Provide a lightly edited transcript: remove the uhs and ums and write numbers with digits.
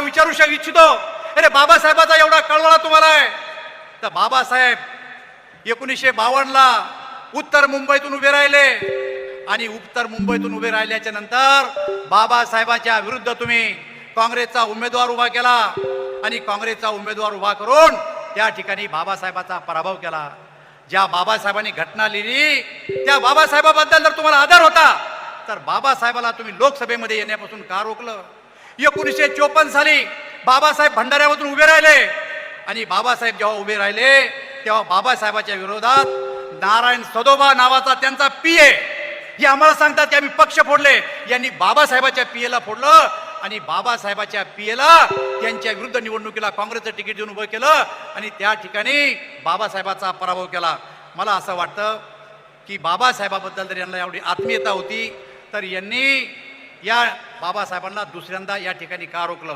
विचारू इच्छितो, अरे बाबासाहेबाचा एवढा कळवळा तुम्हाला आहे तर बाबासाहेब 1952ला उत्तर मुंबईतून उभे राहिले आणि उत्तर मुंबईतून उभे राहिल्याच्या नंतर बाबासाहेबांच्या विरुद्ध तुम्ही काँग्रेसचा उमेदवार उभा केला आणि काँग्रेसचा उमेदवार उभा करून त्या ठिकाणी बाबासाहेबांचा पराभव केला. ज्या बाबासाहेबांनी घटना लिहिली त्या बाबासाहेबाबद्दल जर तुम्हाला आदर होता तर बाबासाहेबाला तुम्ही लोकसभेमध्ये येण्यापासून का रोखलं? 1954 साली बाबासाहेब भंडाऱ्यामधून उभे राहिले आणि बाबासाहेब जेव्हा उभे राहिले तेव्हा बाबासाहेबाच्या विरोधात नारायण सदोबा नावाचा त्यांचा पीए हे आम्हाला सांगतात की आम्ही पक्ष फोडले. यांनी बाबासाहेबाच्या पीएला फोडलं आणि बाबासाहेबाच्या पीएला त्यांच्या विरुद्ध निवडणुकीला काँग्रेसचं तिकीट देऊन उभं केलं आणि त्या ठिकाणी बाबासाहेबाचा पराभव केला. मला असं वाटतं की बाबासाहेबाबद्दल जर यांना एवढी आत्मीयता होती तर यांनी या बाबासाहेबांना दुसऱ्यांदा या ठिकाणी का रोखलं?